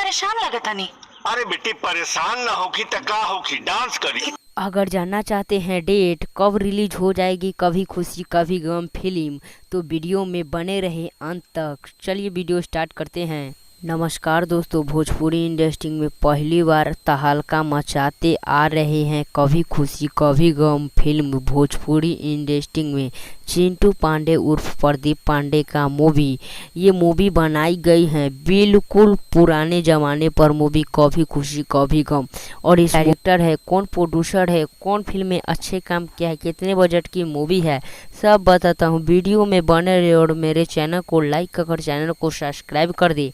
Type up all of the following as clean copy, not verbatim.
परेशान लगतानी। अरे बेटी परेशान ना होखी त का होखी, डांस करी। अगर जानना चाहते हैं डेट कब रिलीज हो जाएगी कभी खुशी कभी गम फिल्म, तो वीडियो में बने रहे अंत तक। चलिए वीडियो स्टार्ट करते हैं। नमस्कार दोस्तों, भोजपुरी इंडस्ट्री में पहली बार तहलका मचाते आ रहे हैं कभी खुशी कभी गम फिल्म। भोजपुरी इंडस्ट्री में चिंटू पांडे उर्फ प्रदीप पांडे का मूवी, ये मूवी बनाई गई है बिल्कुल पुराने ज़माने पर मूवी कभी खुशी कभी गम। और इस डायरेक्टर है कौन, प्रोड्यूसर है कौन, फिल्म में अच्छे काम किया है, कितने बजट की मूवी है, सब बताता हूँ। वीडियो में बने रहे और मेरे चैनल को लाइक कर चैनल को सब्सक्राइब कर दे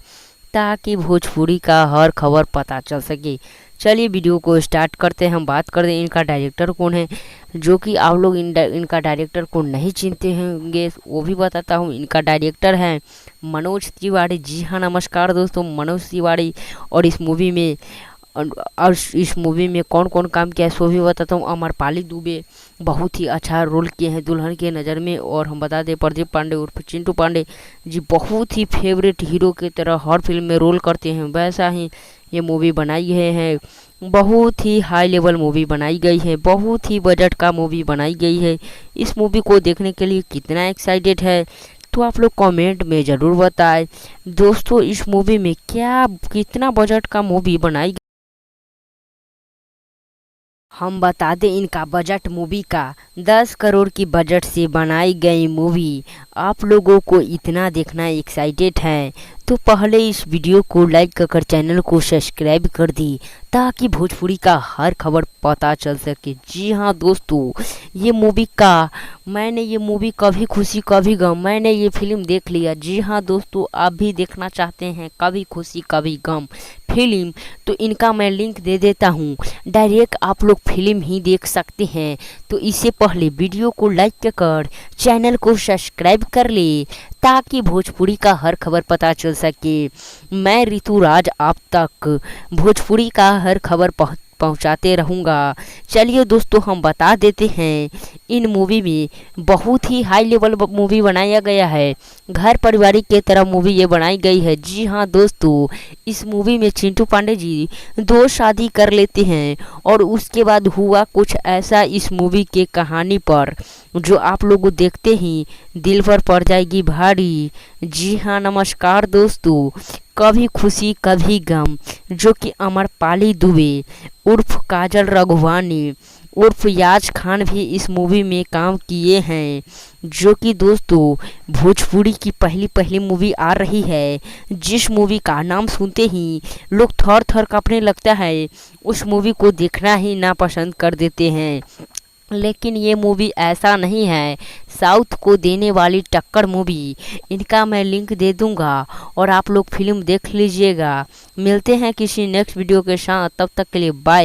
ताकि भोजपुरी का हर खबर पता चल सके। चलिए वीडियो को स्टार्ट करते हैं। हम बात करते हैं इनका डायरेक्टर कौन है, जो कि आप लोग इनका डायरेक्टर को नहीं चिंते होंगे वो भी बताता हूँ। इनका डायरेक्टर है मनोज तिवारी। जी हाँ, नमस्कार दोस्तों, मनोज तिवारी। और इस मूवी में कौन कौन काम किया है सो भी बताता हूँ। अमरपाली दुबे बहुत ही अच्छा रोल किए हैं दुल्हन के नज़र में। और हम बता दें प्रदीप पांडे उर्फ चिंटू पांडे जी बहुत ही फेवरेट हीरो की तरह हर फिल्म में रोल करते हैं, वैसा ही ये मूवी बनाई है। बहुत ही हाई लेवल मूवी बनाई गई है, बहुत ही बजट का मूवी बनाई गई है। इस मूवी को देखने के लिए कितना एक्साइटेड है तो आप लोग कमेंट में ज़रूर बताएं। दोस्तों इस मूवी में कितना बजट का मूवी बनाई, हम बता दें इनका बजट मूवी का 10 करोड़ की बजट से बनाई गई मूवी। आप लोगों को इतना देखना एक्साइटेड है तो पहले इस वीडियो को लाइक कर चैनल को सब्सक्राइब कर दी ताकि भोजपुरी का हर खबर पता चल सके। जी हाँ दोस्तों, मैंने ये मूवी कभी खुशी कभी गम, मैंने ये फिल्म देख लिया। जी हाँ दोस्तों, आप भी देखना चाहते हैं कभी खुशी कभी गम फिल्म, तो इनका मैं लिंक दे देता हूँ, डायरेक्ट आप लोग फिल्म ही देख सकते हैं। तो इससे पहले वीडियो को लाइक कर चैनल को सब्सक्राइब कर ले ताकि भोजपुरी का हर खबर पता चल सके। मैं ऋतुराज आप तक भोजपुरी का हर खबर पहुंचाते रहूँगा। चलिए दोस्तों, हम बता देते हैं इन मूवी में बहुत ही हाई लेवल मूवी बनाया गया है, घर परिवारिक के तरह मूवी ये बनाई गई है। जी हाँ दोस्तों, इस मूवी में चिंटू पांडे जी 2 शादी कर लेते हैं और उसके बाद हुआ कुछ ऐसा इस मूवी के कहानी पर जो आप लोगों देखते ही दिल पर पड़ जाएगी भारी। जी हाँ, नमस्कार दोस्तों, कभी खुशी कभी गम, जो कि अमरपाली दुबे उर्फ काजल रघुवानी उर्फ याज खान भी इस मूवी में काम किए हैं, जो कि दोस्तों भोजपुरी की पहली मूवी आ रही है जिस मूवी का नाम सुनते ही लोग थर थर कांपने लगता है, उस मूवी को देखना ही नापसंद कर देते हैं। लेकिन ये मूवी ऐसा नहीं है, साउथ को देने वाली टक्कर मूवी। इनका मैं लिंक दे दूंगा और आप लोग फिल्म देख लीजिएगा। मिलते हैं किसी नेक्स्ट वीडियो के साथ, तब तक के लिए बाय।